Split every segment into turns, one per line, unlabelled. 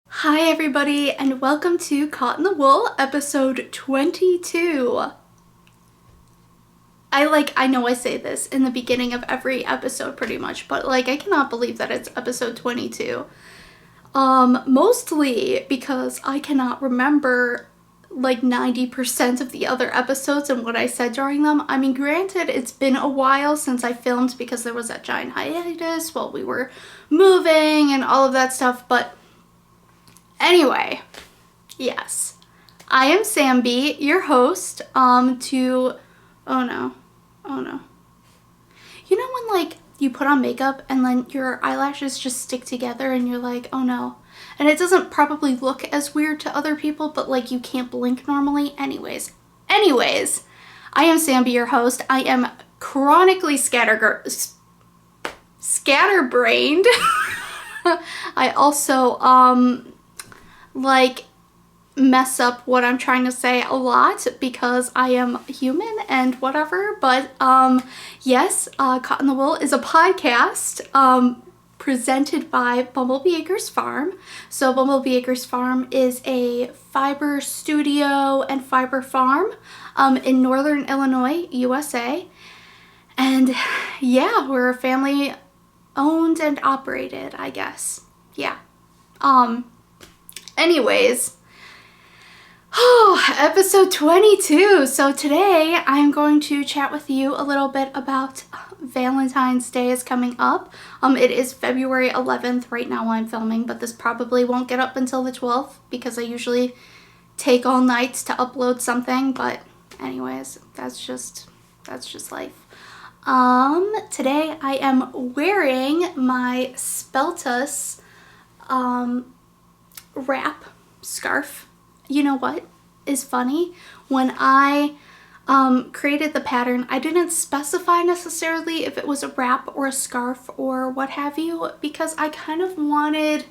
Hi everybody, and welcome to Caught in the Wool, episode 22. I know I say this in the beginning of every episode pretty much, but I cannot believe that it's episode 22. Mostly because I cannot remember 90% of the other episodes and what I said during them. I mean, granted, it's been a while since I filmed because there was that giant hiatus while we were moving and all of that stuff, but anyway, yes, I am SamBee, your host, oh no, you know when you put on makeup and then your eyelashes just stick together and you're like, oh no, and it doesn't probably look as weird to other people, but you can't blink normally. Anyways, I am SamBee, your host. I am chronically scatterbrained. I also, mess up what I'm trying to say a lot because I am human and whatever, but yes, Caught in the Wool is a podcast presented by Bumblebee Acres Farm. So Bumblebee Acres Farm is a fiber studio and fiber farm in northern Illinois, USA, and yeah, we're a family owned and operated, I guess. Yeah. Anyways, episode 22. So today I'm going to chat with you a little bit about Valentine's Day is coming up. It is February 11th right now while I'm filming, but this probably won't get up until the 12th because I usually take all nights to upload something, but anyways, that's just life. Today I am wearing my Speltas wrap scarf. You know what is funny? When I created the pattern, I didn't specify necessarily if it was a wrap or a scarf or what have you, because I kind of wanted,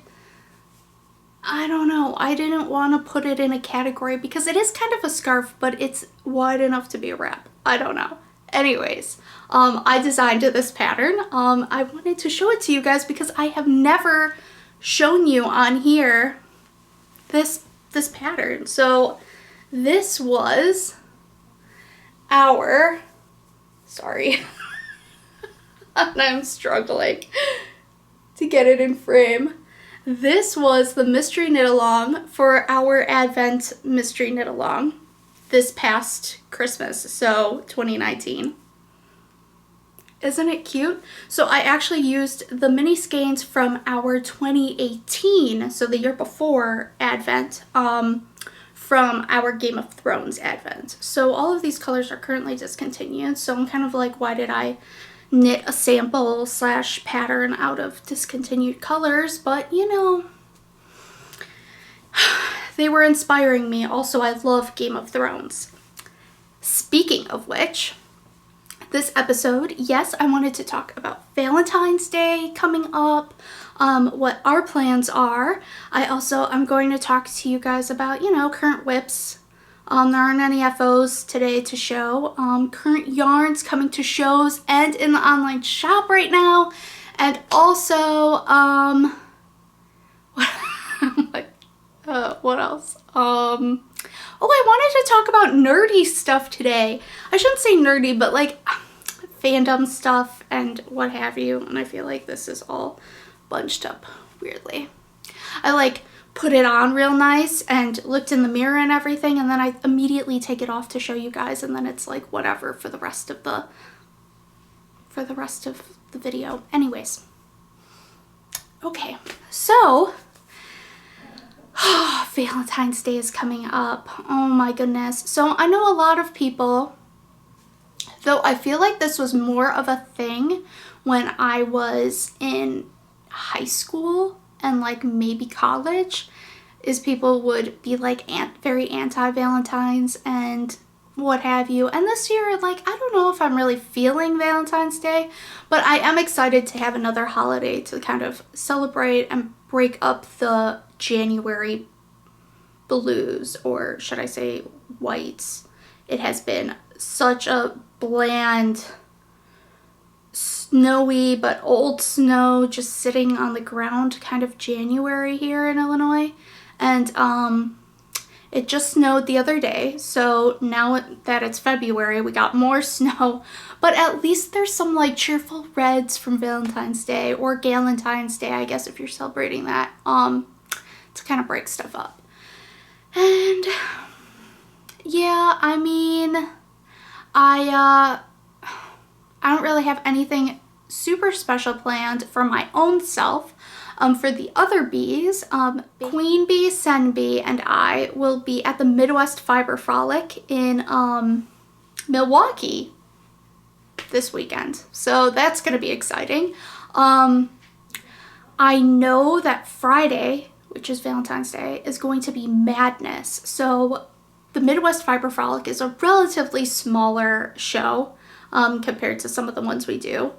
I don't know, I didn't want to put it in a category because it is kind of a scarf, but it's wide enough to be a wrap. I don't know. Anyways, I designed this pattern. I wanted to show it to you guys because I have never shown you on here this pattern. So this was our, sorry, and I'm struggling to get it in frame. This was the mystery knit along for our Advent mystery knit along this past Christmas, so 2019. Isn't it cute? So I actually used the mini skeins from our 2018, so the year before Advent, from our Game of Thrones Advent. So all of these colors are currently discontinued, so I'm kind of like, why did I knit a sample / pattern out of discontinued colors? But you know, they were inspiring me. Also, I love Game of Thrones. Speaking of which, this episode, yes, I wanted to talk about Valentine's Day coming up, what our plans are. I'm going to talk to you guys about, current whips. There aren't any FOs today to show. Current yarns coming to shows and in the online shop right now. And also, what else? I wanted to talk about nerdy stuff today. I shouldn't say nerdy, but fandom stuff and what have you. And I feel like this is all bunched up weirdly. I put it on real nice and looked in the mirror and everything, and then I immediately take it off to show you guys, and then it's whatever for the rest of the video. Anyways. Okay. So Valentine's Day is coming up. Oh my goodness. So I know a lot of people, though I feel like this was more of a thing when I was in high school and maybe college, is people would be very anti-Valentine's and what have you. And this year, I don't know if I'm really feeling Valentine's Day, but I am excited to have another holiday to kind of celebrate and break up the January blues, or should I say whites. It has been such a bland snowy but old snow just sitting on the ground, kind of January here in Illinois. And it just snowed the other day, so now that it's February, we got more snow, but at least there's some like cheerful reds from Valentine's Day or Galentine's Day, I guess, if you're celebrating that, to kind of break stuff up. And yeah, I mean, I don't really have anything super special planned for my own self. For the other bees, QueenBee, SamBee, and I will be at the Midwest Fiber Frolic in Milwaukee this weekend. So that's going to be exciting. I know that Friday, which is Valentine's Day, is going to be madness. So the Midwest Fiber Frolic is a relatively smaller show compared to some of the ones we do.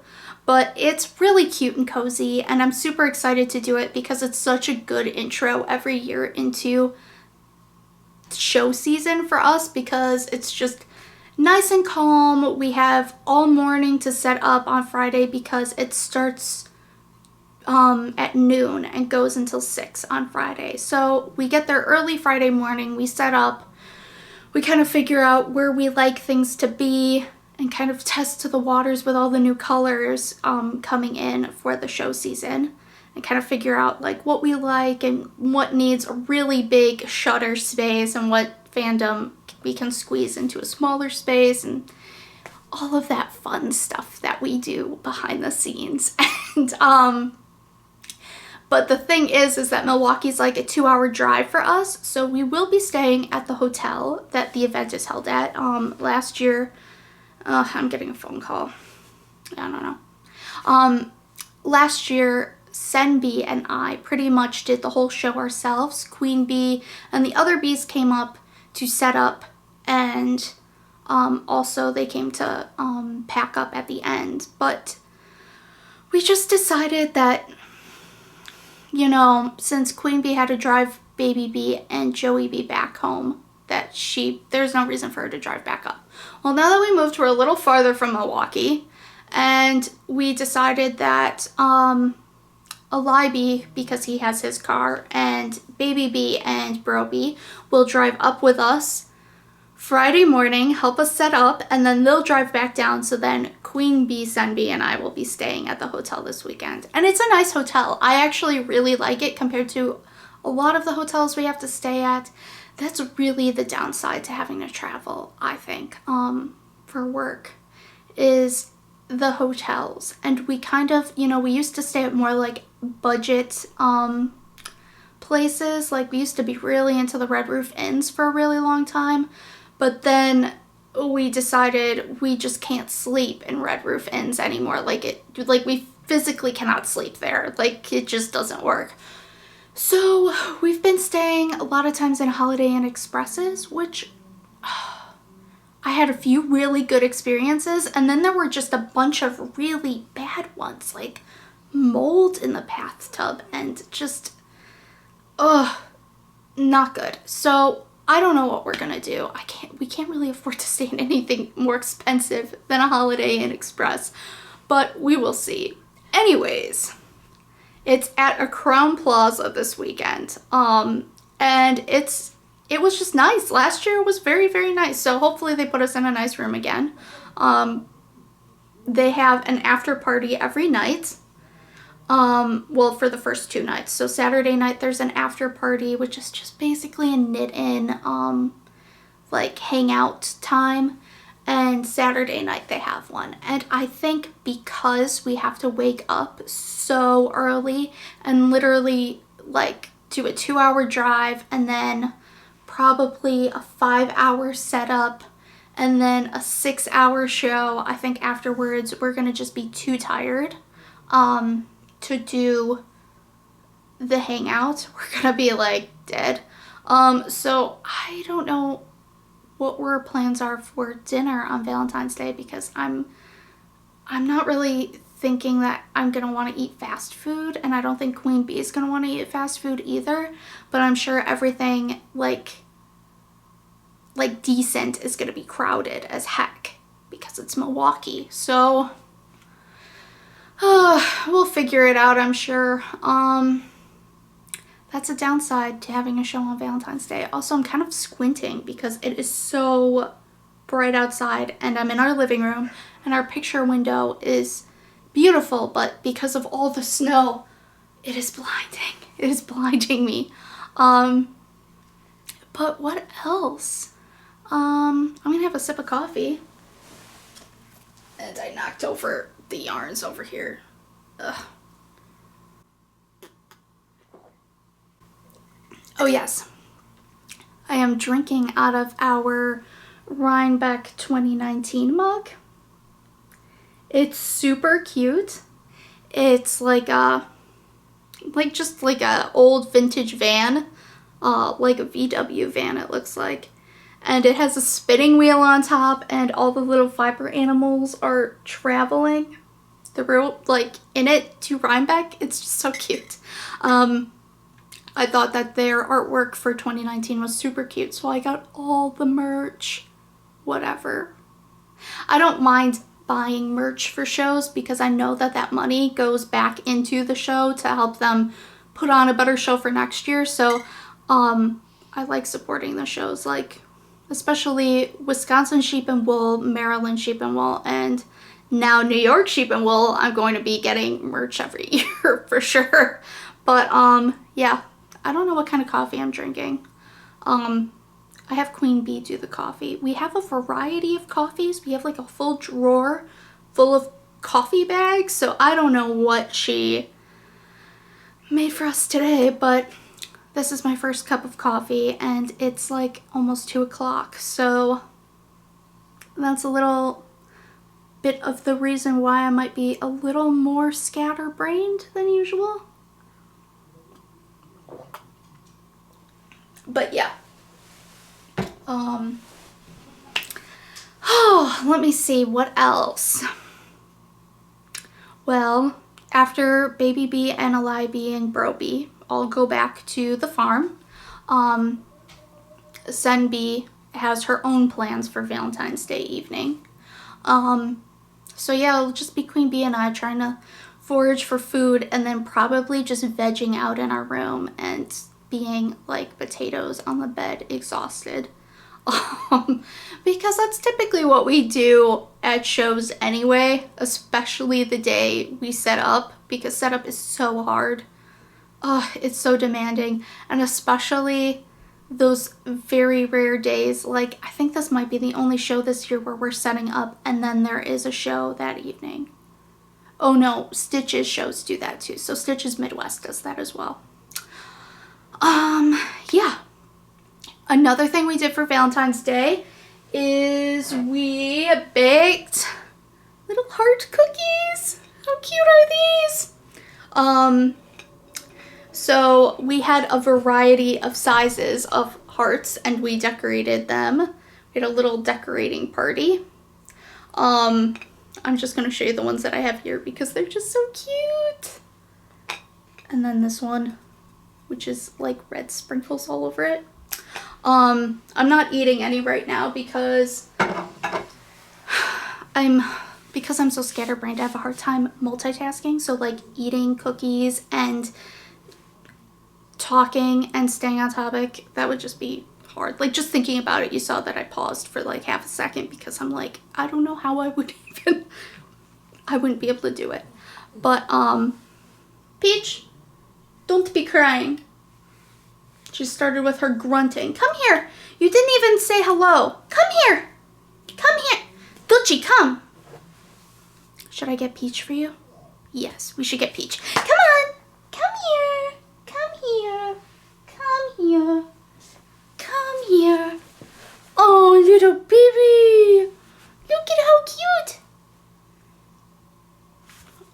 But it's really cute and cozy, and I'm super excited to do it because it's such a good intro every year into show season for us, because it's just nice and calm. We have all morning to set up on Friday because it starts at noon and goes until 6 on Friday. So we get there early Friday morning, we set up, we kind of figure out where we like things to be, and kind of test to the waters with all the new colors coming in for the show season, and kind of figure out like what we like and what needs a really big shutter space and what fandom we can squeeze into a smaller space, and all of that fun stuff that we do behind the scenes. And but the thing is that Milwaukee's like a 2-hour drive for us, so we will be staying at the hotel that the event is held at. Last year, I'm getting a phone call. I don't know. Last year, SamBee and I pretty much did the whole show ourselves. QueenBee and the other bees came up to set up, and also they came to pack up at the end. But we just decided that, you know, since QueenBee had to drive Baby Bee and Joey Bee back home, that there's no reason for her to drive back up. Well, now that we moved, we're a little farther from Milwaukee, and we decided that Bee, because he has his car, and Baby Bee and Bro Bee will drive up with us Friday morning, help us set up, and then they'll drive back down. So then QueenBee, SamBee, and I will be staying at the hotel this weekend. And it's a nice hotel. I actually really like it compared to a lot of the hotels we have to stay at. That's really the downside to having to travel, I think, for work, is the hotels. And we kind of, you know, we used to stay at more like budget places. Like we used to be really into the Red Roof Inns for a really long time, but then we decided we just can't sleep in Red Roof Inns anymore. Like we physically cannot sleep there. Like it just doesn't work. So we've been staying a lot of times in Holiday Inn Expresses, which I had a few really good experiences, and then there were just a bunch of really bad ones, like mold in the bathtub and just, not good. So I don't know what we're gonna do. We can't really afford to stay in anything more expensive than a Holiday Inn Express, but we will see. Anyways, it's at a Crowne Plaza this weekend, and it was just nice. Last year was very, very nice, so hopefully they put us in a nice room again. They have an after party every night, well, for the first 2 nights. So Saturday night there's an after party, which is just basically a knit-in, like hangout time. And Saturday night they have one. And I think because we have to wake up so early and literally like do a 2-hour drive and then probably a 5-hour setup and then a 6-hour show, I think afterwards we're gonna just be too tired to do the hangout. We're gonna be like dead. So I don't know what our plans are for dinner on Valentine's Day, because I'm not really thinking that I'm gonna want to eat fast food, and I don't think QueenBee is gonna want to eat fast food either, but I'm sure everything like decent is gonna be crowded as heck because it's Milwaukee. So We'll figure it out, I'm sure. That's a downside to having a show on Valentine's Day. Also, I'm kind of squinting because it is so bright outside, and I'm in our living room, and our picture window is beautiful, but because of all the snow, it is blinding. It is blinding me. But what else? I'm gonna have a sip of coffee. And I knocked over the yarns over here. Ugh. Oh yes, I am drinking out of our Rhinebeck 2019 mug. It's super cute. It's like just like a old vintage van, like a VW van it looks like. And it has a spinning wheel on top, and all the little fiber animals are traveling through, like, in it to Rhinebeck. It's just so cute. I thought that their artwork for 2019 was super cute, so I got all the merch. Whatever. I don't mind buying merch for shows because I know that that money goes back into the show to help them put on a better show for next year. So I like supporting the shows, like especially Wisconsin Sheep and Wool, Maryland Sheep and Wool, and now New York Sheep and Wool. I'm going to be getting merch every year for sure. But yeah, I don't know what kind of coffee I'm drinking. I have QueenBee do the coffee. We have a variety of coffees. We have like a full drawer full of coffee bags. So I don't know what she made for us today, but this is my first cup of coffee and it's like almost 2 o'clock. So that's a little bit of the reason why I might be a little more scatterbrained than usual. But yeah. Oh, let me see, what else? Well, after Baby Bee and Eli Bee and Bro Bee all go back to the farm, SamBee has her own plans for Valentine's Day evening. So yeah, it'll just be QueenBee and I trying to forage for food and then probably just vegging out in our room and being like potatoes on the bed, exhausted. Because that's typically what we do at shows anyway, especially the day we set up, because setup is so hard. It's so demanding, and especially those very rare days. Like, I think this might be the only show this year where we're setting up and then there is a show that evening. Oh no, Stitch's shows do that too. So Stitch's Midwest does that as well. Yeah. Another thing we did for Valentine's Day is we baked little heart cookies. How cute are these? So we had a variety of sizes of hearts and we decorated them. We had a little decorating party. I'm just going to show you the ones that I have here because they're just so cute. And then this one, which is like red sprinkles all over it. I'm not eating any right now because I'm so scatterbrained. I have a hard time multitasking. So like eating cookies and talking and staying on topic, that would just be hard. Like just thinking about it, you saw that I paused for like half a second because I'm like, I don't know how I wouldn't be able to do it. But Peach, don't be crying. She started with her grunting. Come here. You didn't even say hello. Come here. Come here. Gucci, come. Should I get Peach for you? Yes, we should get Peach. Come on. Come here. Come here. Come here. Come here. Oh, little baby. Look at how cute.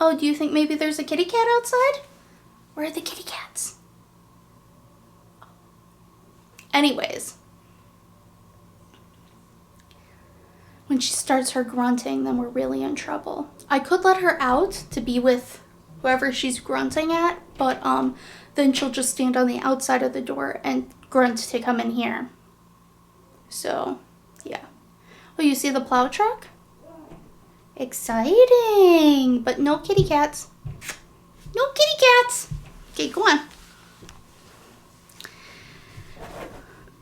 Oh, do you think maybe there's a kitty cat outside? Where are the kitty cats? Anyways, when she starts her grunting, then we're really in trouble. I could let her out to be with whoever she's grunting at, but then she'll just stand on the outside of the door and grunt to come in here. So, yeah. Oh, you see the plow truck? Exciting! But no kitty cats. No kitty cats! Okay, go on.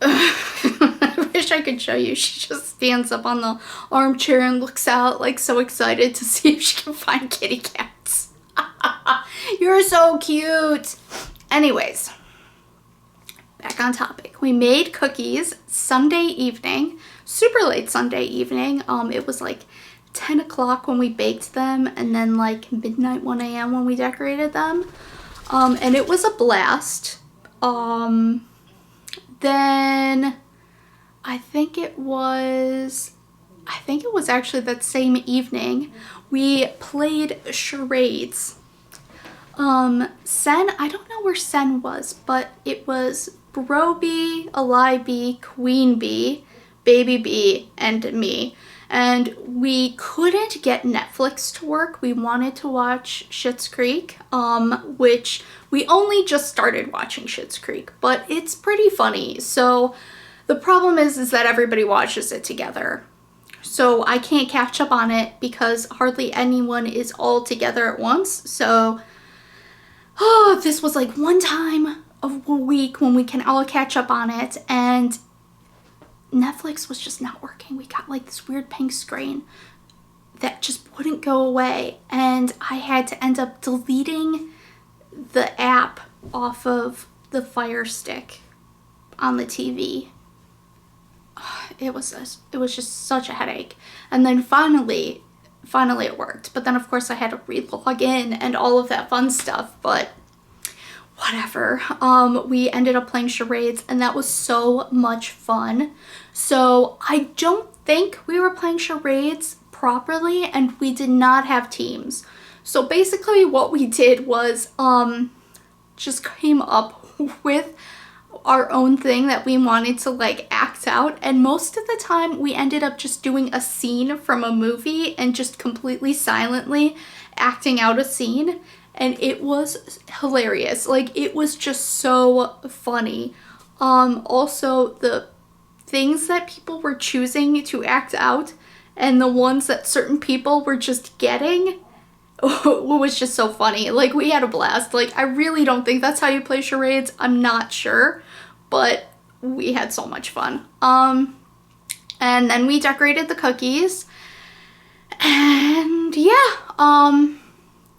I wish I could show you. She just stands up on the armchair and looks out like so excited to see if she can find kitty cats. You're so cute. Anyways, back on topic. We made cookies Sunday evening, super late Sunday evening. It was like 10 o'clock when we baked them, and then like midnight, 1 a.m. when we decorated them. And it was a blast. Then I think it was actually that same evening we played charades. Sen, I don't know where Sen was, but it was Brobee, Alibee, QueenBee, Baby Bee, and me. And we couldn't get Netflix to work. We wanted to watch Schitt's Creek, which we only just started watching Schitt's Creek, but it's pretty funny. So the problem is that everybody watches it together. So I can't catch up on it because hardly anyone is all together at once. So this was like one time of a week when we can all catch up on it, and Netflix was just not working. We got like this weird pink screen that just wouldn't go away, and I had to end up deleting the app off of the Fire Stick on the TV. It was just such a headache. And then finally it worked. But then of course I had to re-log in and all of that fun stuff, but whatever. We ended up playing charades, and that was so much fun. So I don't think we were playing charades properly, and we did not have teams. So basically what we did was just came up with our own thing that we wanted to like act out, and most of the time we ended up just doing a scene from a movie and just completely silently acting out a scene. And it was hilarious. Like, it was just so funny. Also, the things that people were choosing to act out and the ones that certain people were just getting was just so funny. Like, we had a blast. Like, I really don't think that's how you play charades. I'm not sure. But we had so much fun. And then we decorated the cookies. And yeah,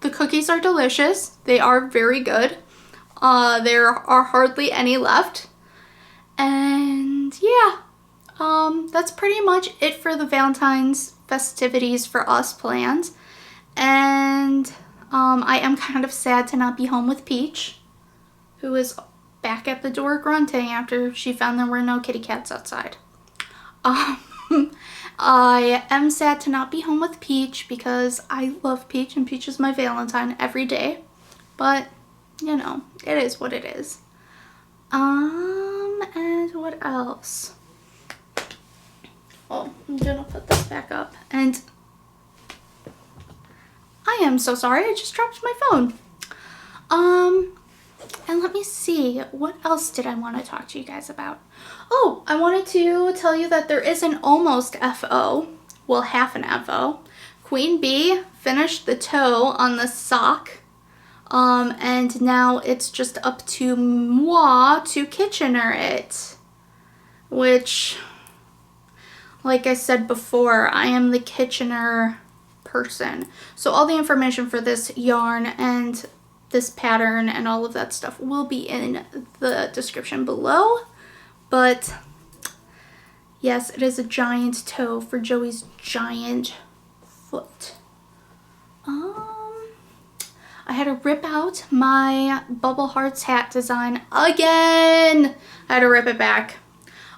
the cookies are delicious. They are very good. There are hardly any left. And yeah, that's pretty much it for the Valentine's festivities for us planned. And I am kind of sad to not be home with Peach, who is back at the door grunting after she found there were no kitty cats outside. I am sad to not be home with Peach because I love Peach and Peach is my Valentine every day. But, you know, it is what it is. And what else? Oh, I'm gonna put this back up. And I am so sorry, I just dropped my phone. And let me see, what else did I want to talk to you guys about? Oh, I wanted to tell you that there is an almost FO, well, half an FO. QueenBee finished the toe on the sock, and now it's just up to moi to Kitchener it, which, like I said before, I am the Kitchener person. So all the information for this yarn and this pattern and all of that stuff will be in the description below. But yes, it is a giant toe for Joey's giant foot. I had to rip out my Bubble Hearts hat design again. I had to rip it back.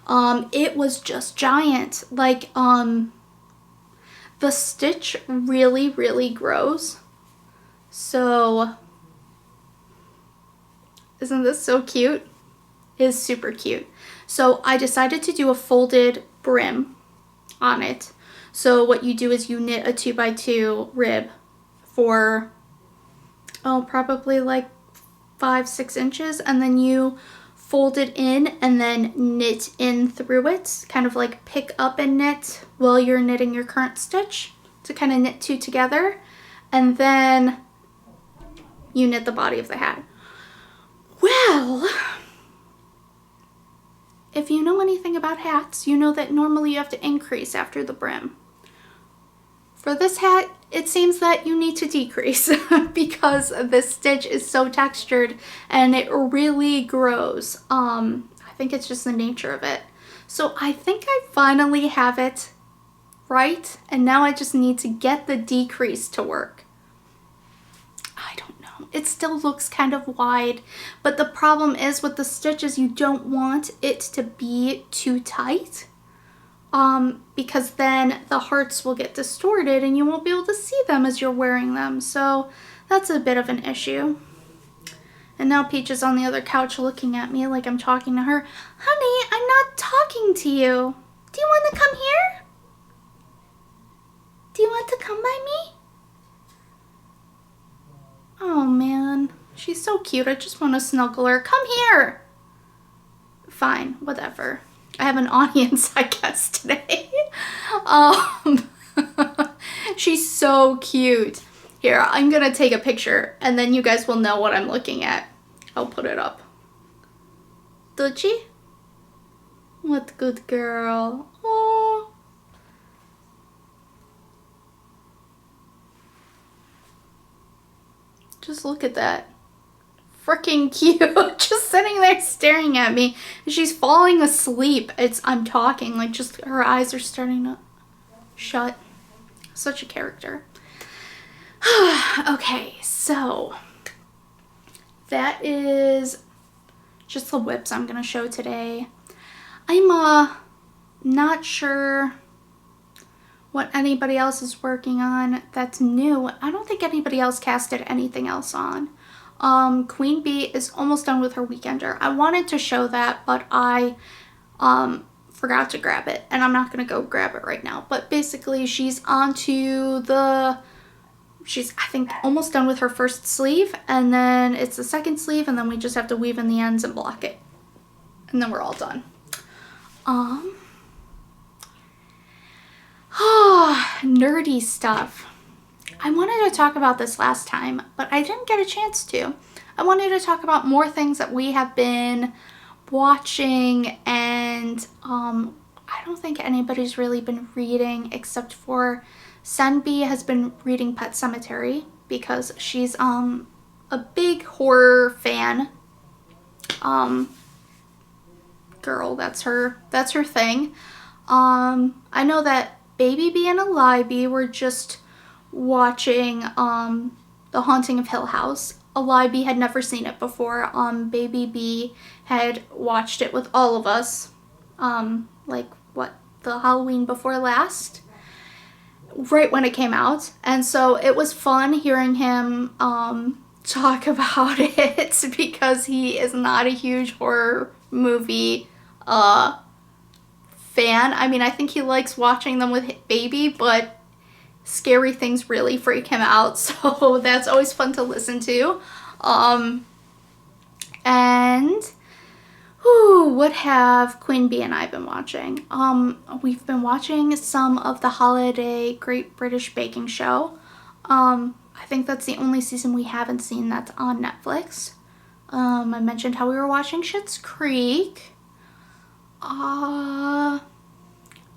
It was just giant. Like, the stitch really, really grows. So, isn't this so cute? It is super cute. So I decided to do a folded brim on it. So what you do is you knit a 2x2 rib for, oh, probably like 5-6 inches, and then you fold it in and then knit in through it, kind of like pick up and knit while you're knitting your current stitch. to kind of knit two together, and then you knit the body of the hat. Well, if you know anything about hats, you know that normally you have to increase after the brim. For this hat, it seems that you need to decrease because this stitch is so textured and it really grows. I think it's just the nature of it. So I think I finally have it right, and now I just need to get the decrease to work. I don't know. It still looks kind of wide, but the problem is with the stitches, you don't want it to be too tight, because then the hearts will get distorted and you won't be able to see them as you're wearing them. So that's a bit of an issue. And now Peach is on the other couch looking at me like I'm talking to her. Honey, I'm not talking to you. Do you want to come here? Do you want to come by me? Oh man, she's so cute. I just want to snuggle her. Come here. Fine, whatever. I have an audience, I guess, today. She's so cute. Here, I'm gonna take a picture and then you guys will know what I'm looking at. I'll put it up. Dutchie? What good girl. Oh. Just look at that. Freaking cute. Just sitting there staring at me. She's falling asleep. I'm talking, like just her eyes are starting to shut. Such a character. Okay, so that is just the whips I'm gonna show today. I'm not sure what anybody else is working on that's new. I don't think anybody else casted anything else on. QueenBee is almost done with her weekender. I wanted to show that, but I forgot to grab it, and I'm not gonna go grab it right now. But basically, she's onto she's, I think, almost done with her first sleeve, and then it's the second sleeve, and then we just have to weave in the ends and block it. And then we're all done. Nerdy stuff. I wanted to talk about this last time, but I didn't get a chance to. I wanted to talk about more things that we have been watching, and I don't think anybody's really been reading except for SamBee has been reading Pet Sematary because she's a big horror fan. Girl, that's her thing. I know that Baby Bee and Eli were just watching The Haunting of Hill House. Eli had never seen it before. Baby Bee had watched it with all of us, like the Halloween before last, right when it came out. And so it was fun hearing him talk about it because he is not a huge horror movie fan. I mean, I think he likes watching them with Baby, but scary things really freak him out, so that's always fun to listen to. What have QueenBee and I been watching? We've been watching some of the holiday Great British Baking Show. I think that's the only season we haven't seen that's on Netflix. I mentioned how we were watching Schitt's Creek. I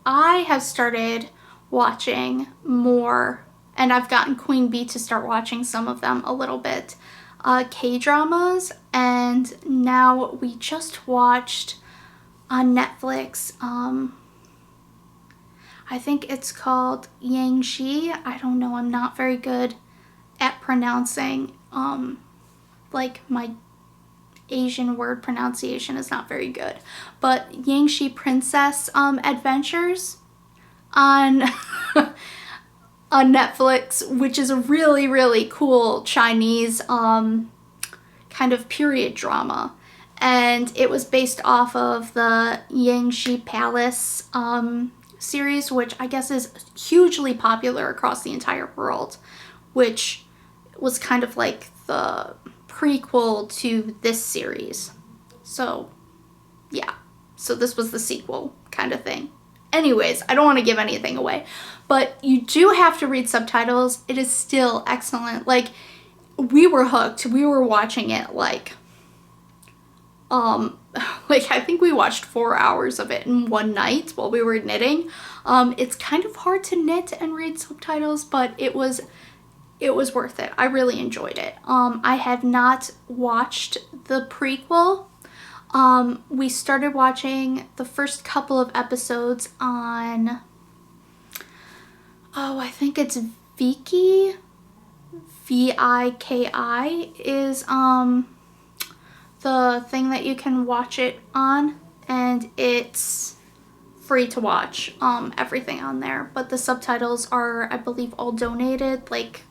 have started watching more, and I've gotten QueenBee to start watching some of them a little bit, K-dramas, and now we just watched on Netflix, I think it's called Yangshi. I don't know, I'm not very good at pronouncing, like my Asian word pronunciation is not very good, but Yangshi Princess Adventures on on Netflix, which is a really, really cool Chinese kind of period drama, and it was based off of the Yangshi Palace series, which I guess is hugely popular across the entire world, which was kind of like the prequel to this series. So yeah, so this was the sequel kind of thing. Anyways, I don't want to give anything away, but you do have to read subtitles. It is still excellent. Like, we were hooked. We were watching it like I think we watched 4 hours of it in one night while we were knitting. It's kind of hard to knit and read subtitles, but it was worth it. I really enjoyed it. I have not watched the prequel. We started watching the first couple of episodes on, I think it's Viki, Viki is the thing that you can watch it on, and it's free to watch everything on there, but the subtitles are, I believe, all donated, like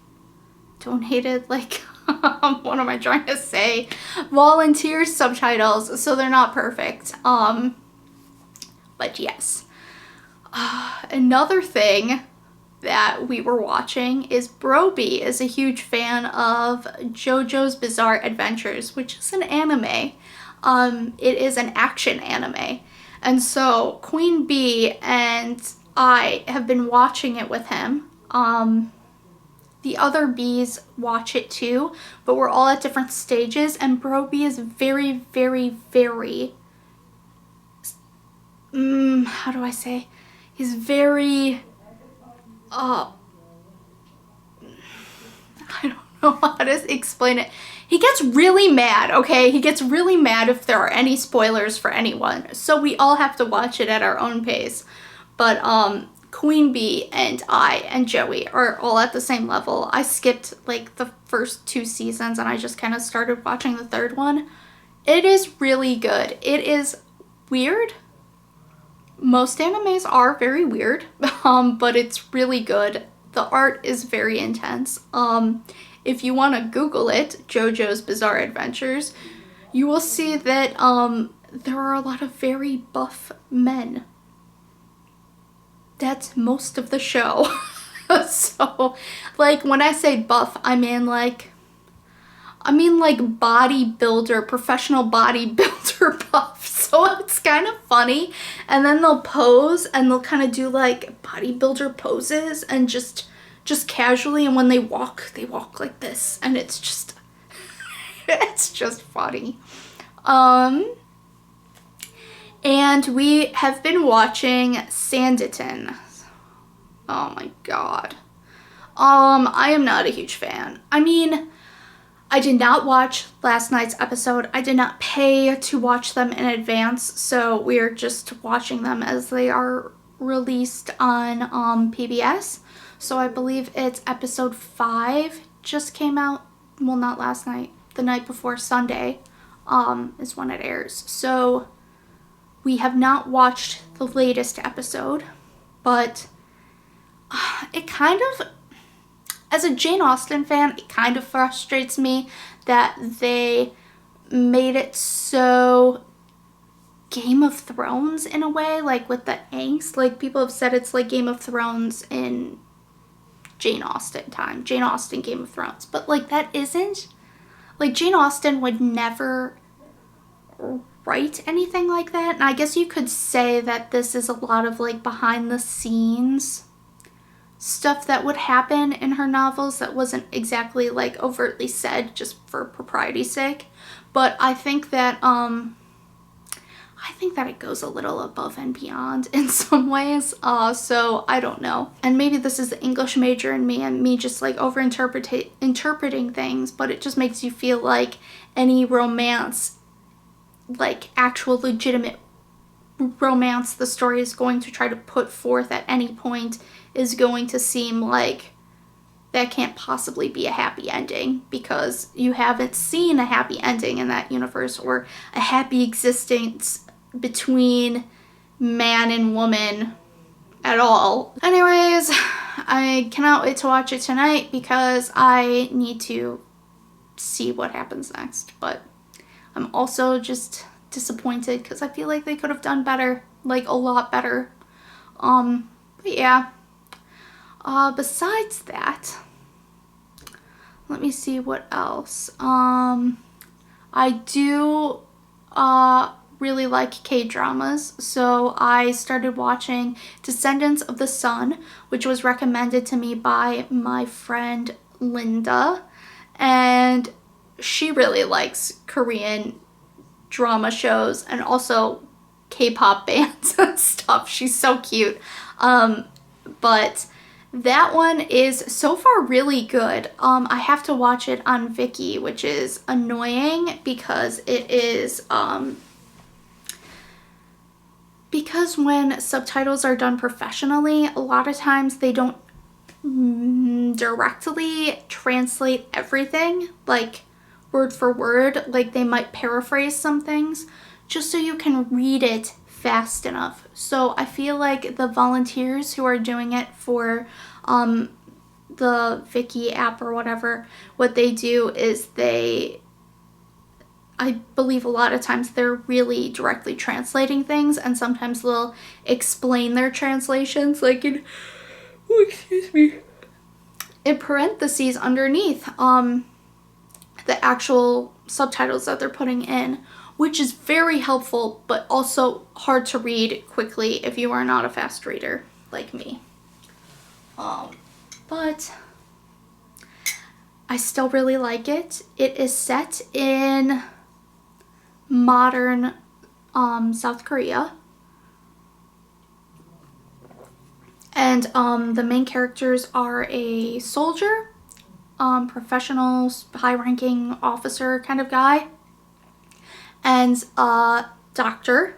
what am I trying to say? Volunteer subtitles, so they're not perfect. But yes. Another thing that we were watching is Bumblebee is a huge fan of JoJo's Bizarre Adventures, which is an anime. It is an action anime. And so QueenBee and I have been watching it with him. The other bees watch it too, but we're all at different stages, and Bumblebee is very, very, very, how do I say? He's very, I don't know how to explain it. He gets really mad, okay? He gets really mad if there are any spoilers for anyone. So we all have to watch it at our own pace. But QueenBee and I and Joey are all at the same level. I skipped like the first 2 seasons and I just kind of started watching the 3rd one. It is really good. It is weird. Most animes are very weird, but it's really good. The art is very intense. If you want to Google it, JoJo's Bizarre Adventures, you will see that there are a lot of very buff men. That's most of the show. So, like, when I say buff, I mean like bodybuilder, professional bodybuilder buff. So it's kind of funny. And then they'll pose and they'll kind of do like bodybuilder poses and just casually, and when they walk like this, and it's just it's just funny. And we have been watching Sanditon. Oh my god. I am not a huge fan. I mean, I did not watch last night's episode. I did not pay to watch them in advance, so we're just watching them as they are released on PBS. So I believe it's episode 5 just came out. Well, not last night. The night before Sunday is when it airs. So we have not watched the latest episode, but it kind of, as a Jane Austen fan, it kind of frustrates me that they made it so Game of Thrones in a way, like with the angst. Like, people have said it's like Game of Thrones in Jane Austen time. Jane Austen, Game of Thrones. But, like, that isn't. Like, Jane Austen would never write anything like that. And I guess you could say that this is a lot of, like, behind the scenes stuff that would happen in her novels that wasn't exactly, like, overtly said just for propriety's sake. But I think that, it goes a little above and beyond in some ways, so I don't know. And maybe this is the English major in me and me just like interpreting things, but it just makes you feel like any romance, like actual legitimate romance the story is going to try to put forth at any point is going to seem like that can't possibly be a happy ending, because you haven't seen a happy ending in that universe or a happy existence between man and woman at all. Anyways, I cannot wait to watch it tonight because I need to see what happens next. But I'm also just disappointed because I feel like they could have done better, like a lot better. But yeah. Besides that, let me see what else. I do really like K-dramas, so I started watching Descendants of the Sun, which was recommended to me by my friend Linda, and she really likes Korean drama shows and also K-pop bands and stuff. She's so cute. But that one is so far really good. I have to watch it on Viki, which is annoying because it is because when subtitles are done professionally, a lot of times they don't directly translate everything, like word for word. Like they might paraphrase some things just so you can read it fast enough. So I feel like the volunteers who are doing it for the Viki app or whatever, what they do is I believe a lot of times they're really directly translating things, and sometimes they'll explain their translations like in, oh, excuse me, in parentheses underneath the actual subtitles that they're putting in, which is very helpful, but also hard to read quickly if you are not a fast reader like me. But I still really like it. It is set in modern South Korea. And the main characters are a soldier, professional, high-ranking officer kind of guy, and a doctor,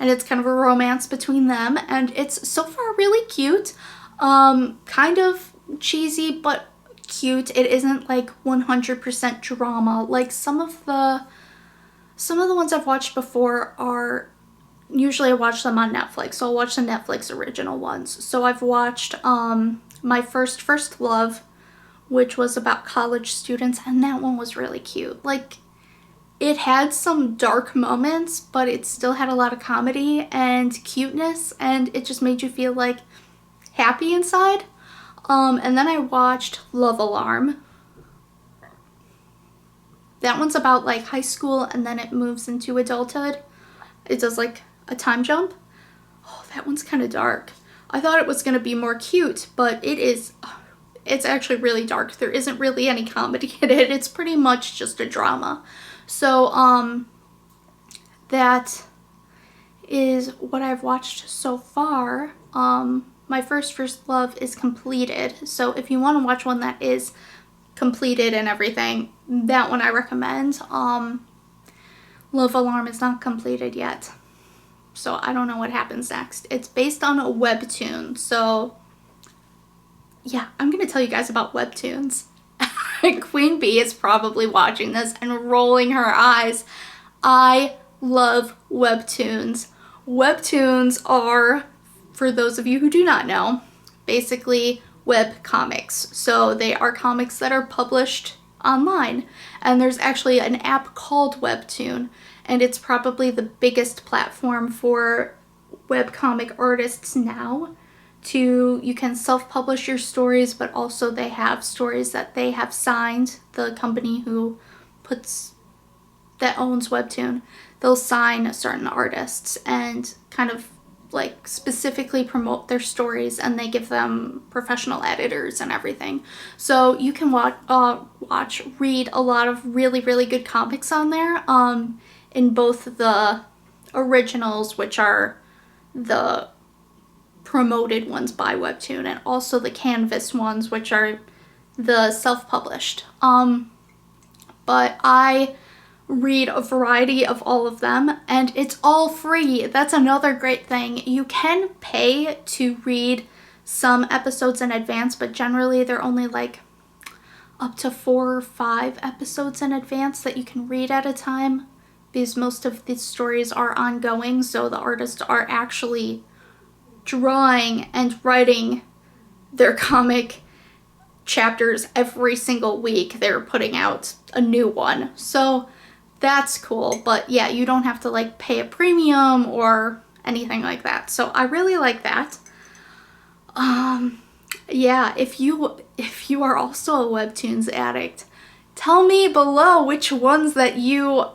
and it's kind of a romance between them, and it's so far really cute. Kind of cheesy but cute. It isn't like 100% drama. Like some of the ones I've watched before are usually I watch them on Netflix, so I'll watch the Netflix original ones. So I've watched My First Love, which was about college students, and that one was really cute. Like it had some dark moments, but it still had a lot of comedy and cuteness, and it just made you feel like happy inside. And then I watched Love Alarm. That one's about like high school and then it moves into adulthood. It does like a time jump. Oh, that one's kind of dark. I thought it was going to be more cute, but it's actually really dark. There isn't really any comedy in it. It's pretty much just a drama. So, that is what I've watched so far. My First Love is completed. So if you want to watch one that is completed and everything, that one I recommend. Love Alarm is not completed yet, so I don't know what happens next. It's based on a webtoon, so yeah, I'm gonna tell you guys about webtoons. QueenBee is probably watching this and rolling her eyes. I love webtoons. Webtoons are, for those of you who do not know, basically web comics. So they are comics that are published online. And there's actually an app called Webtoon, and it's probably the biggest platform for webcomic artists now. You can self-publish your stories, but also they have stories that they have signed. The company that owns Webtoon, they'll sign certain artists and kind of like specifically promote their stories, and they give them professional editors and everything. So you can read a lot of really, really good comics on there, in both the originals, which are the promoted ones by Webtoon, and also the Canvas ones, which are the self-published. But I read a variety of all of them, and it's all free. That's another great thing. You can pay to read some episodes in advance, but generally they're only like up to 4 or 5 episodes in advance that you can read at a time, because most of these stories are ongoing, so the artists are actually drawing and writing their comic chapters every single week. They're putting out a new one, so that's cool. But yeah, you don't have to like pay a premium or anything like that, so I really like that. Yeah, if you are also a Webtoons addict, tell me below which ones that you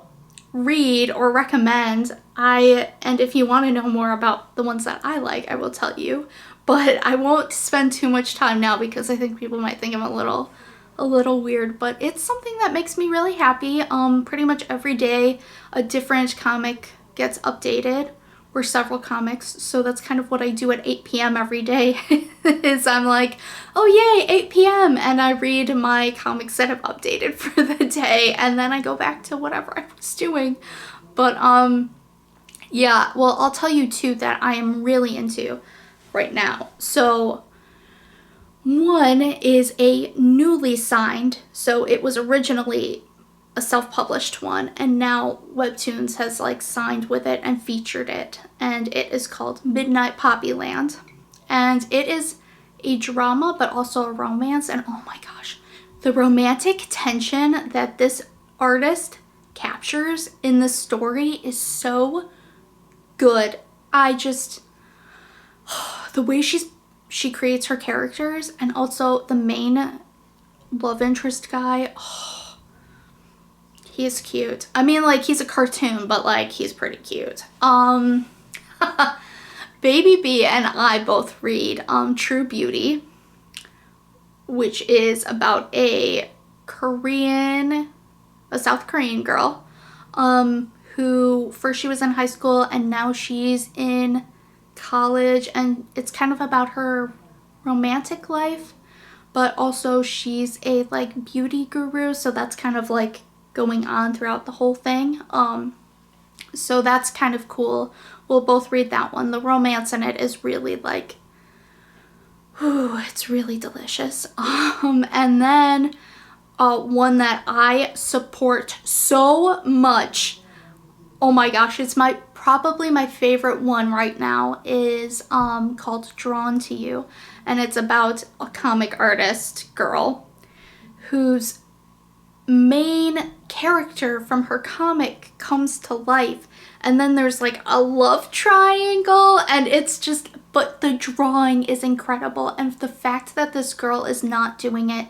read or recommend, and if you want to know more about the ones that I like, I will tell you, but I won't spend too much time now because I think people might think I'm a little weird, but it's something that makes me really happy. Pretty much every day a different comic gets updated, or several comics, so that's kind of what I do at 8 p.m. every day is I'm like, oh yay, 8 p.m. and I read my comics that have updated for the day, and then I go back to whatever I was doing. But yeah, well, I'll tell you too that I am really into right now. So one is a newly signed, so it was originally a self-published one, and now Webtoons has like signed with it and featured it, and it is called Midnight Poppyland, and it is a drama but also a romance, and oh my gosh, the romantic tension that this artist captures in the story is so good. I just, the way she creates her characters, and also the main love interest guy, he's cute. I mean, like, he's a cartoon, but like, he's pretty cute. Baby B and I both read True Beauty, which is about a South Korean girl, who first she was in high school and now she's in college, and it's kind of about her romantic life, but also she's a like beauty guru, so that's kind of like going on throughout the whole thing. So that's kind of cool. We'll both read that one. The romance in it is really like, ooh, it's really delicious. And then one that I support so much, oh my gosh, it's probably my favorite one right now, is called Drawn to You, and it's about a comic artist girl whose main character from her comic comes to life, and then there's like a love triangle, and it's just, but the drawing is incredible, and the fact that this girl is not doing it,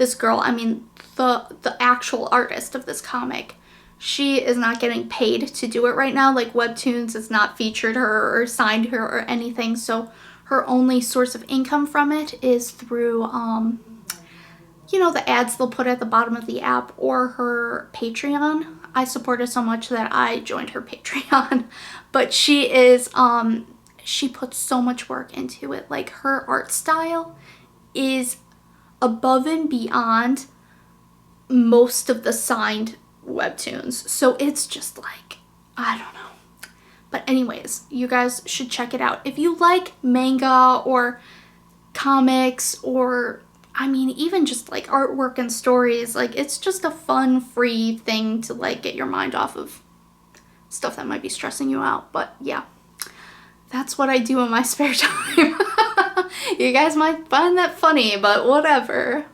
I mean the actual artist of this comic, she is not getting paid to do it right now. Like, Webtoons has not featured her or signed her or anything, so her only source of income from it is through you know, the ads they'll put at the bottom of the app, or her Patreon. I support her so much that I joined her Patreon. But she is, she puts so much work into it. Like, her art style is above and beyond most of the signed Webtoons. So it's just like, I don't know. But anyways, you guys should check it out. If you like manga or comics, or I mean, even just like artwork and stories, like, it's just a fun, free thing to like get your mind off of stuff that might be stressing you out. But yeah, that's what I do in my spare time. You guys might find that funny, but whatever.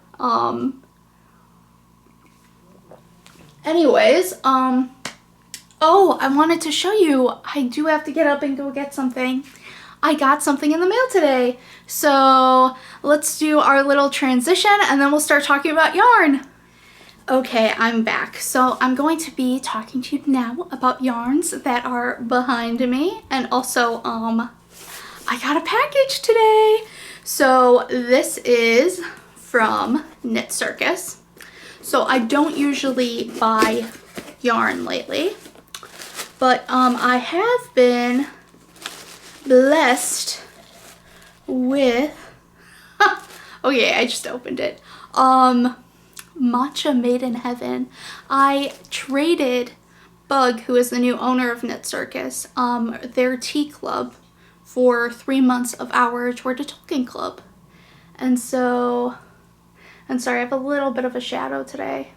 Anyways, oh, I wanted to show you, I do have to get up and go get something. I got something in the mail today. So let's do our little transition and then we'll start talking about yarn. Okay, I'm back. So I'm going to be talking to you now about yarns that are behind me, and also I got a package today. So this is from Knit Circus. So I don't usually buy yarn lately, but I have been blessed with okay, I just opened it. Matcha Made in Heaven. I traded Bug, who is the new owner of Knit Circus, their tea club for 3 months of our Georgia Tolkien club. And so, I'm sorry, I have a little bit of a shadow today.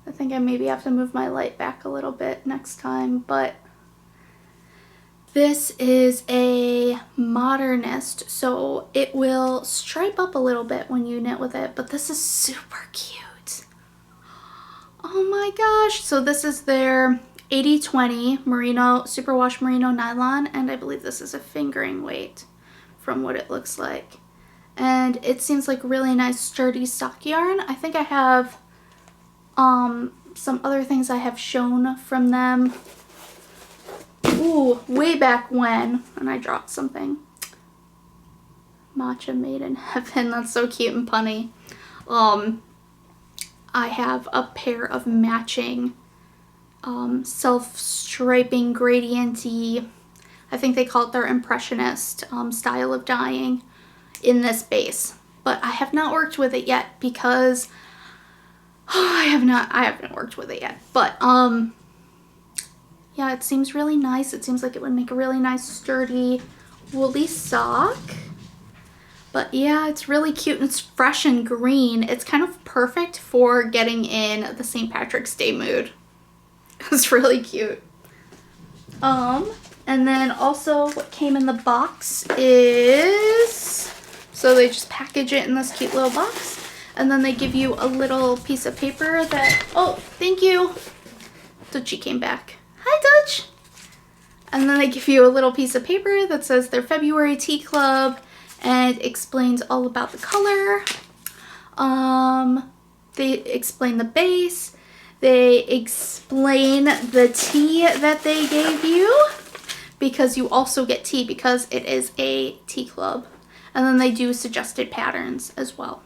I think I maybe have to move my light back a little bit next time, but this is a modernist, so it will stripe up a little bit when you knit with it, but this is super cute. Oh my gosh. So this is their 80/20 merino, superwash merino nylon, and I believe this is a fingering weight from what it looks like. And it seems like really nice sturdy sock yarn. I think I have some other things I have shown from them. Ooh, way back when, and I dropped something. Matcha Made in Heaven, that's so cute and punny. I have a pair of matching self-striping gradienty, I think they call it their impressionist style of dyeing in this base. But I have not worked with it yet because I haven't worked with it yet. But yeah, it seems really nice. It seems like it would make a really nice sturdy woolly sock. But yeah, it's really cute and it's fresh and green. It's kind of perfect for getting in the St. Patrick's Day mood. It's really cute. And then also what came in the box is, so they just package it in this cute little box, and then they give you a little piece of paper that, oh, thank you. Dutchie came back. Hi, Dutch. And then they give you a little piece of paper that says their February tea club and explains all about the color. They explain the base. They explain the tea that they gave you, because you also get tea because it is a tea club. And then they do suggested patterns as well.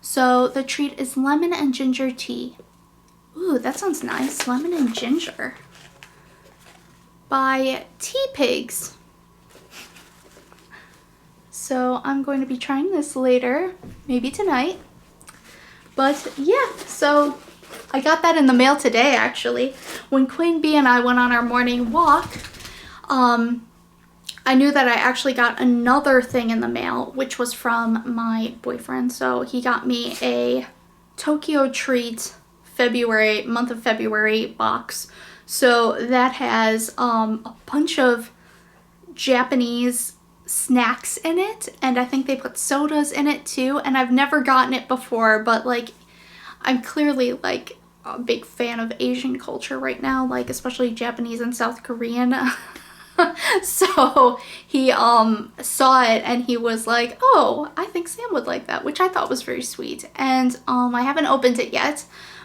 So the treat is lemon and ginger tea. Ooh, that sounds nice. Lemon and ginger. By Tea Pigs. So I'm going to be trying this later, maybe tonight. But yeah, so I got that in the mail today actually. When QueenBee and I went on our morning walk, I knew that I actually got another thing in the mail, which was from my boyfriend. So he got me a Tokyo Treat month of February box. So that has a bunch of Japanese snacks in it, and I think they put sodas in it too, and I've never gotten it before, but like I'm clearly like a big fan of Asian culture right now, like especially Japanese and South Korean. So he saw it and he was like, oh, I think Sam would like that, which I thought was very sweet. And I haven't opened it yet,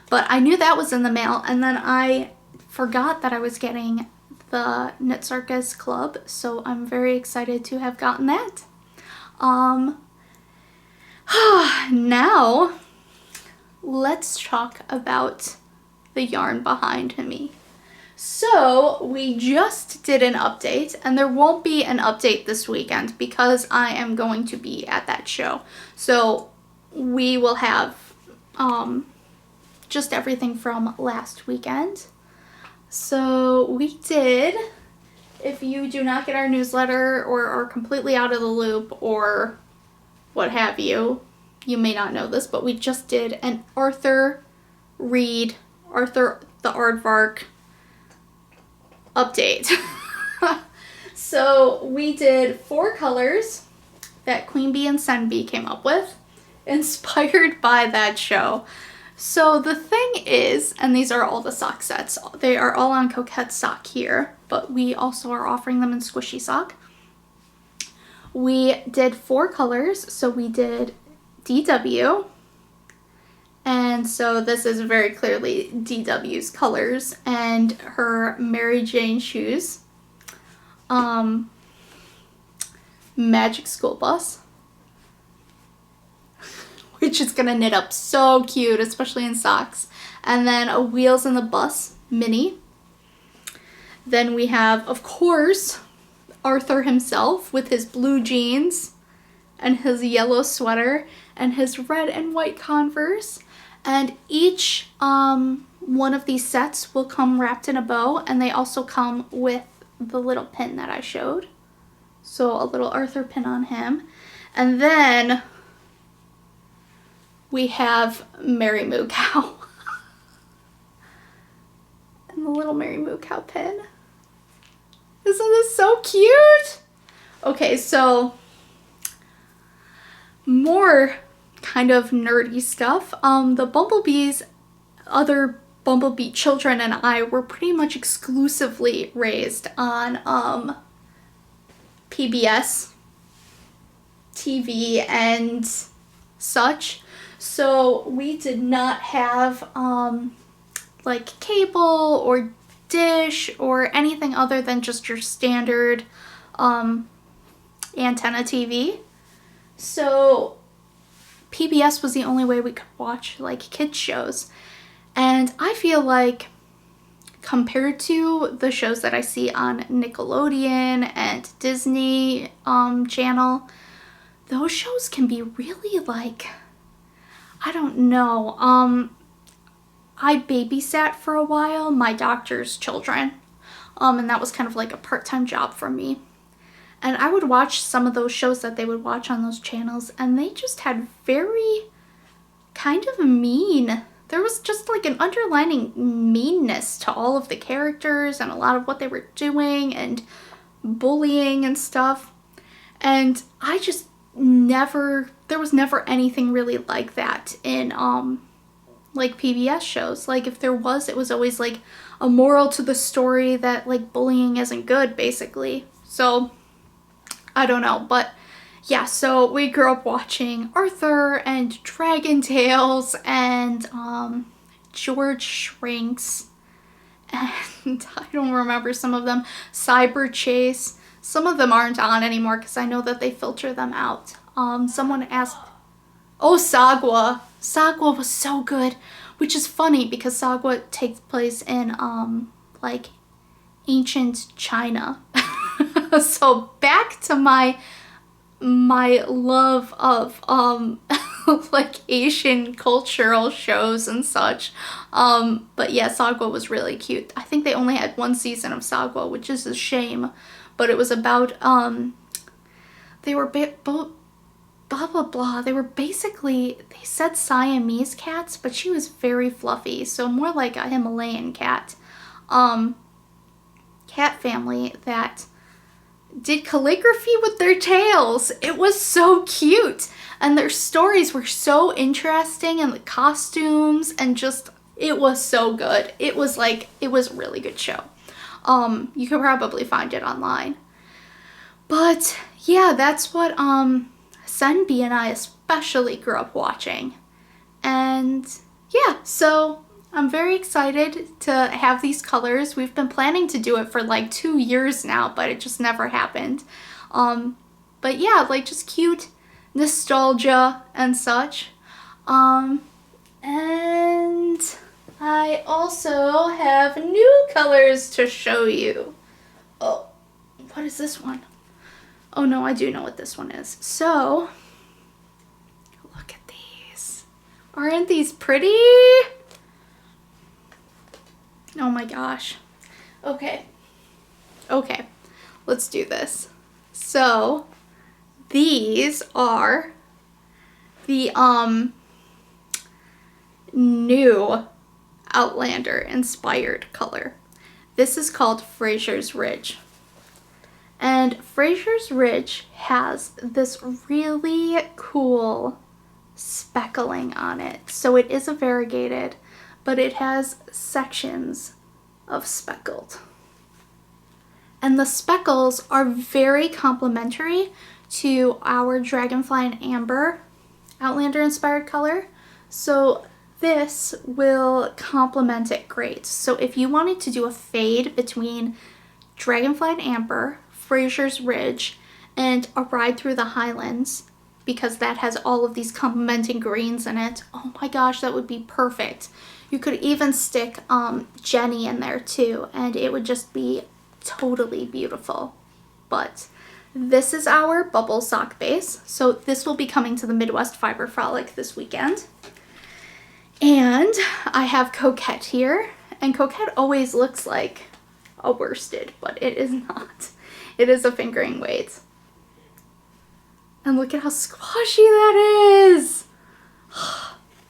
but I knew that was in the mail, and then I forgot that I was getting the Knit Circus Club, so I'm very excited to have gotten that. Now let's talk about the yarn behind me. So we just did an update, and there won't be an update this weekend because I am going to be at that show. So we will have just everything from last weekend. So we did, if you do not get our newsletter or are completely out of the loop or what have you, you may not know this, but we just did an Arthur the Aardvark update. So we did 4 colors that QueenBee and SamBee came up with, inspired by that show. So the thing is, and these are all the sock sets, they are all on Coquette Sock here, but we also are offering them in Squishy Sock. We did 4 colors, so we did DW, and so this is very clearly DW's colors, and her Mary Jane shoes, Magic School Bus, which is gonna knit up so cute, especially in socks. And then a Wheels in the Bus mini. Then we have, of course, Arthur himself with his blue jeans and his yellow sweater and his red and white Converse. And each one of these sets will come wrapped in a bow, and they also come with the little pin that I showed. So a little Arthur pin on him. And then we have Mary Moo Cow. And the little Mary Moo Cow pin. Isn't this so cute? Okay, so more kind of nerdy stuff. The Bumblebees, other Bumblebee children and I were pretty much exclusively raised on PBS TV and such. So we did not have like cable or dish or anything other than just your standard antenna TV. So PBS was the only way we could watch like kids shows. And I feel like compared to the shows that I see on Nickelodeon and Disney Channel, those shows can be really like, I don't know. I babysat for a while my doctor's children, and that was kind of like a part-time job for me. And I would watch some of those shows that they would watch on those channels, and they just had very kind of mean. There was just like an underlining meanness to all of the characters and a lot of what they were doing and bullying and stuff. And I just never, there was never anything really like that in like PBS shows. Like if there was, it was always like a moral to the story that like bullying isn't good, basically. So I don't know, but yeah, so we grew up watching Arthur and Dragon Tales and George Shrinks, and I don't remember some of them. Cyber Chase. Some of them aren't on anymore because I know that they filter them out. Someone asked, oh, Sagwa. Sagwa was so good, which is funny because Sagwa takes place in like ancient China. So back to my love of like Asian cultural shows and such. But yeah, Sagwa was really cute. I think they only had one season of Sagwa, which is a shame. But it was about they were blah blah blah. They were basically, they said Siamese cats, but she was very fluffy, so more like a Himalayan cat. Cat family that did calligraphy with their tails. It was so cute, and their stories were so interesting, and the costumes, and just, it was so good. It was like, it was a really good show. You could probably find it online. But yeah, that's what SamBee and I especially grew up watching. And yeah, so I'm very excited to have these colors. We've been planning to do it for like 2 years now, but it just never happened. But yeah, like just cute nostalgia and such. And I also have new colors to show you. Oh, what is this one? Oh no, I do know what this one is. So, look at these. Aren't these pretty? Oh my gosh. Okay. Okay, let's do this. So, these are the new Outlander inspired color. This is called Fraser's Ridge. And Fraser's Ridge has this really cool speckling on it. So it is a variegated, but it has sections of speckled. And the speckles are very complementary to our Dragonfly and Amber Outlander inspired color. So this will complement it great. So if you wanted to do a fade between Dragonfly and Amber, Fraser's Ridge, and a ride through the Highlands, because that has all of these complementing greens in it, oh my gosh, that would be perfect. You could even stick Jenny in there too, and it would just be totally beautiful. But this is our bubble sock base. So this will be coming to the Midwest Fiber Frolic this weekend. And I have Coquette here, and Coquette always looks like a worsted, but it is not. It is a fingering weight. And look at how squashy that is.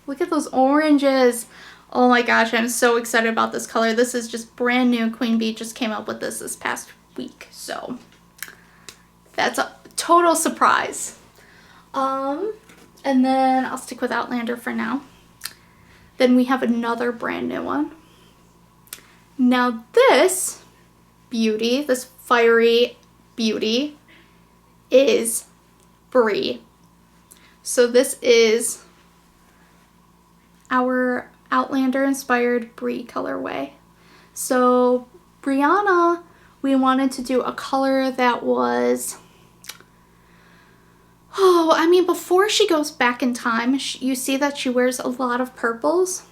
Look at those oranges. Oh my gosh, I'm so excited about this color. This is just brand new. QueenBee just came up with this past week, so that's a total surprise. And then I'll stick with Outlander for now. Then we have another brand new one. Now this beauty, this fiery beauty, is Brie. So this is our Outlander inspired Brie colorway. So Brianna, we wanted to do a color that was, oh, I mean, before she goes back in time, you see that she wears a lot of purples.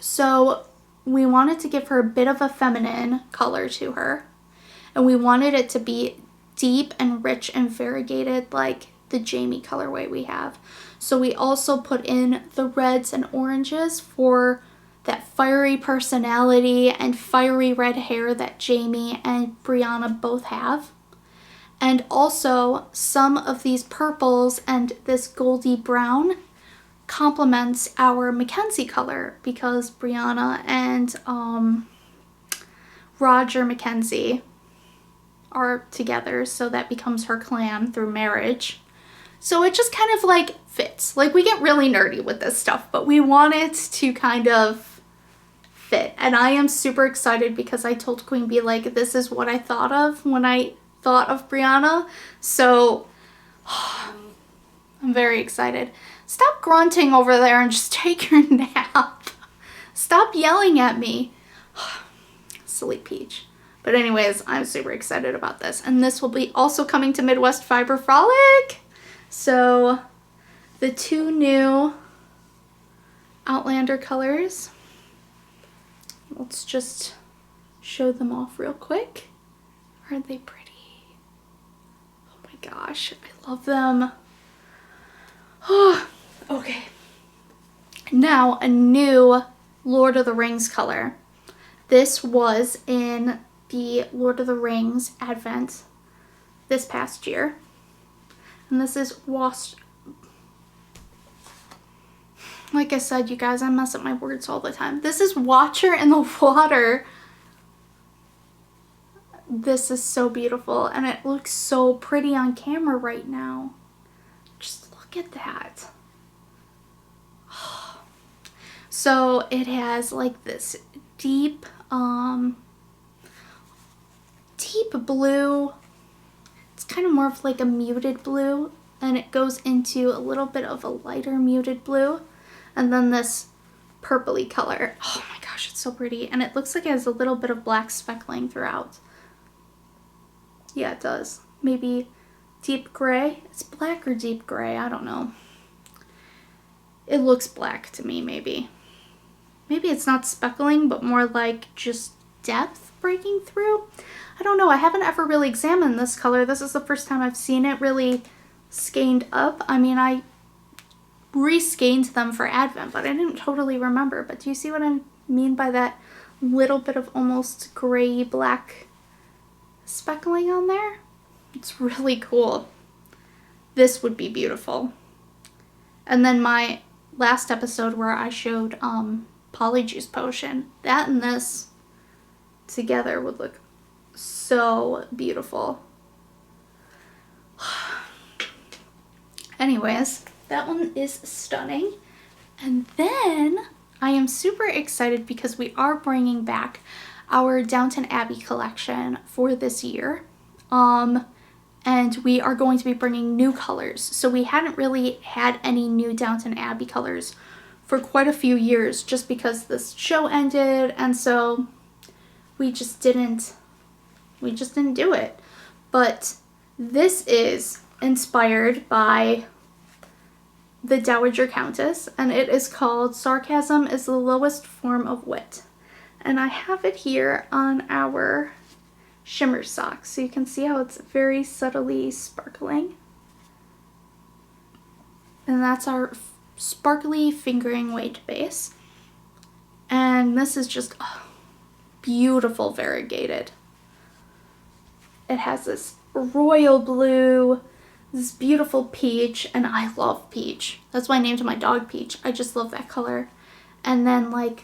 So we wanted to give her a bit of a feminine color to her. And we wanted it to be deep and rich and variegated like the Jamie colorway we have. So we also put in the reds and oranges for that fiery personality and fiery red hair that Jamie and Brianna both have. And also some of these purples and this goldy brown complements our Mackenzie color because Brianna and Roger Mackenzie are together, so that becomes her clan through marriage. So it just kind of like fits. Like we get really nerdy with this stuff, but we want it to kind of fit. And I am super excited because I told QueenBee like this is what I thought of when I thought of Brianna. So I'm very excited. Stop grunting over there and just take your nap. Stop yelling at me. Silly Peach. But anyways, I'm super excited about this. And this will be also coming to Midwest Fiber Frolic. So the two new Outlander colors. Let's just show them off real quick. Aren't they pretty? Oh my gosh, I love them. Oh, okay. Now a new Lord of the Rings color. This was in the Lord of the Rings Advent this past year. And this is like I said, you guys, I mess up my words all the time. This is Watcher in the Water. This is so beautiful and it looks so pretty on camera right now. Just look at that. So it has like this deep blue. It's kind of more of like a muted blue, and it goes into a little bit of a lighter muted blue, and then this purpley color. Oh my gosh, it's so pretty, and it looks like it has a little bit of black speckling throughout. Yeah, it does. Maybe deep gray. It's black or deep gray, I don't know. It looks black to me, maybe. Maybe it's not speckling, but more like just depth breaking through. I don't know. I haven't ever really examined this color. This is the first time I've seen it really skeined up. I mean, I reskeined them for Advent, but I didn't totally remember. But do you see what I mean by that little bit of almost gray black speckling on there? It's really cool. This would be beautiful. And then my last episode where I showed Polyjuice Potion, that and this together would look so beautiful. Anyways, that one is stunning. And then I am super excited because we are bringing back our Downton Abbey collection for this year. And we are going to be bringing new colors. So we hadn't really had any new Downton Abbey colors for quite a few years just because this show ended, and so we just didn't do it. But this is inspired by the Dowager Countess, and it is called Sarcasm is the Lowest Form of Wit. And I have it here on our shimmer sock, so you can see how it's very subtly sparkling. And that's our sparkly fingering weight base. And this is just beautiful variegated. It has this royal blue, this beautiful peach, and I love peach. That's why I named my dog Peach. I just love that color. And then like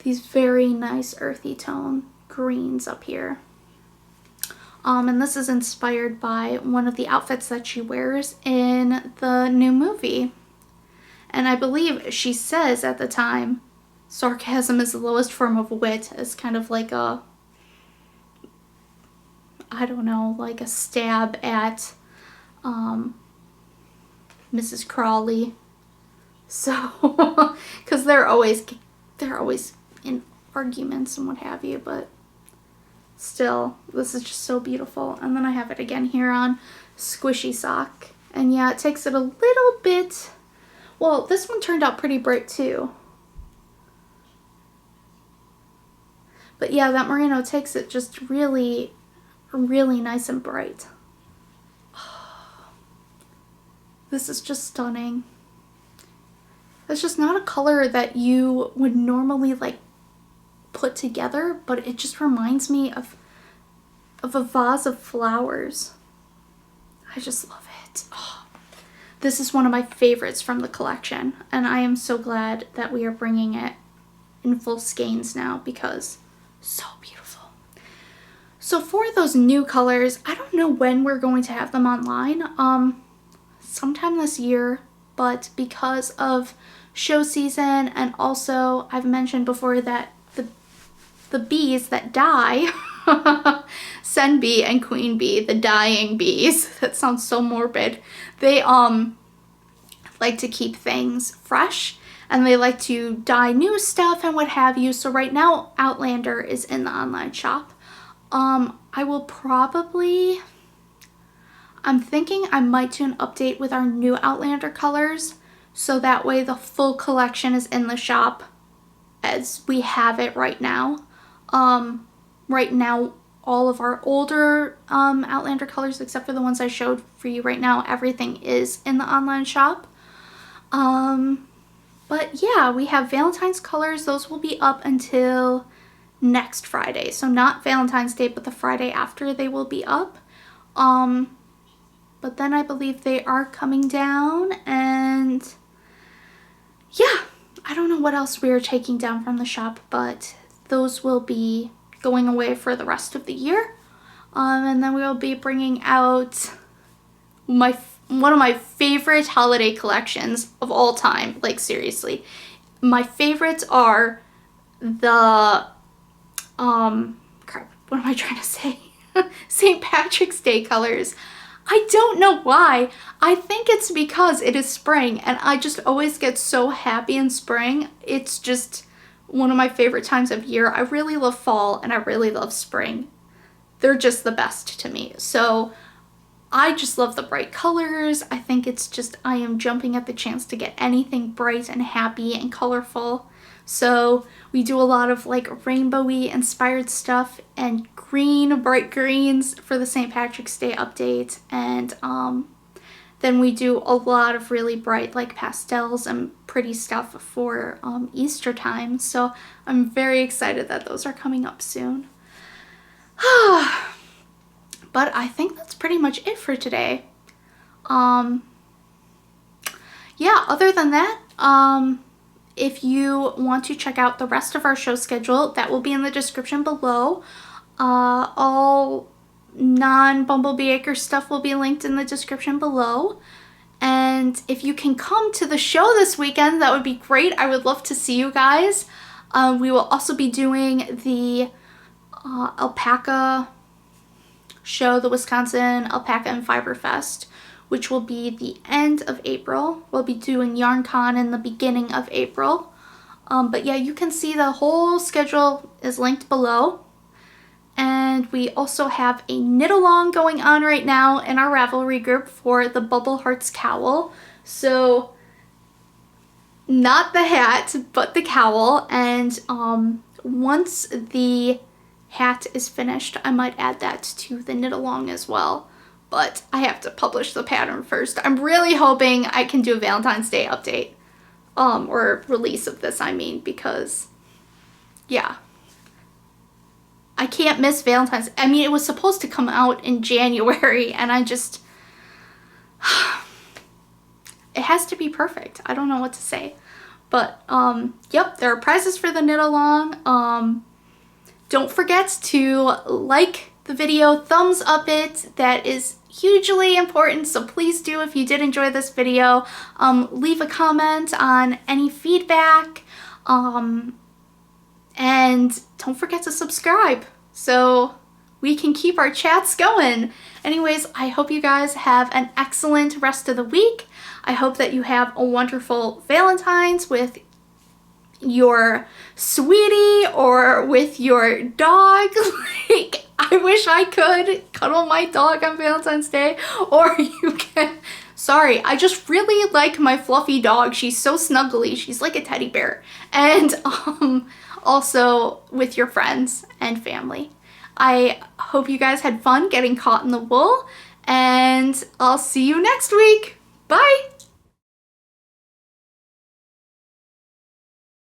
these very nice earthy tone greens up here. And this is inspired by one of the outfits that she wears in the new movie. And I believe she says at the time, sarcasm is the lowest form of wit, as kind of like a, I don't know, like a stab at Mrs. Crawley. So, because they're always in arguments and what have you, but still, this is just so beautiful. And then I have it again here on Squishy Sock. And yeah, it takes it a little bit, well, this one turned out pretty bright too. But yeah, that merino takes it just really, really nice and bright. This is just stunning. It's just not a color that you would normally like put together, but it just reminds me of a vase of flowers. I just love it. Oh, this is one of my favorites from the collection, and I am so glad that we are bringing it in full skeins now because so beautiful. So for those new colors, I don't know when we're going to have them online. Sometime this year, but because of show season, and also I've mentioned before that the bees that die, SamBee and QueenBee, the dying bees, that sounds so morbid, they like to keep things fresh and they like to dye new stuff and what have you. So right now Outlander is in the online shop. I will probably, I'm thinking I might do an update with our new Outlander colors, so that way the full collection is in the shop as we have it right now. Right now, all of our older Outlander colors, except for the ones I showed for you right now, everything is in the online shop. But yeah, we have Valentine's colors. Those will be up until next Friday. So not Valentine's Day, but the Friday after they will be up. But then I believe they are coming down, and yeah, I don't know what else we are taking down from the shop, but those will be going away for the rest of the year. And then we will be bringing out one of my favorite holiday collections of all time. Like seriously, my favorites are the crap, what am I trying to say? St. Patrick's Day colors. I don't know why. I think it's because it is spring and I just always get so happy in spring. It's just one of my favorite times of year. I really love fall and I really love spring. They're just the best to me. So I just love the bright colors. I think it's just, I am jumping at the chance to get anything bright and happy and colorful. So we do a lot of like rainbowy inspired stuff and green, bright greens for the St. Patrick's Day update. And then we do a lot of really bright like pastels and pretty stuff for Easter time. So I'm very excited that those are coming up soon. But I think that's pretty much it for today. Yeah, other than that, if you want to check out the rest of our show schedule, that will be in the description below. All non-Bumblebee Acres stuff will be linked in the description below. And if you can come to the show this weekend, that would be great. I would love to see you guys. We will also be doing the alpaca show, the Wisconsin Alpaca and Fiber Fest, which will be the end of April. We'll be doing YarnCon in the beginning of April. But yeah, you can see the whole schedule is linked below. And we also have a knit along going on right now in our Ravelry group for the Bubble Hearts cowl. So not the hat, but the cowl. And once the hat is finished, I might add that to the knit along as well. But I have to publish the pattern first. I'm really hoping I can do a Valentine's Day update. Or release of this, I mean, because yeah. I can't miss Valentine's. I mean, it was supposed to come out in January and I just, it has to be perfect. I don't know what to say. But yep, there are prizes for the knit along. Don't forget to like the video, thumbs up it. That is hugely important, so please do if you did enjoy this video. Leave a comment on any feedback, and don't forget to subscribe so we can keep our chats going. Anyways, I hope you guys have an excellent rest of the week. I hope that you have a wonderful Valentine's with your sweetie or with your dog. Like, I wish I could cuddle my dog on Valentine's Day, or you can, sorry, I just really like my fluffy dog. She's so snuggly. She's like a teddy bear. And also with your friends and family. I hope you guys had fun getting caught in the wool, and I'll see you next week. Bye!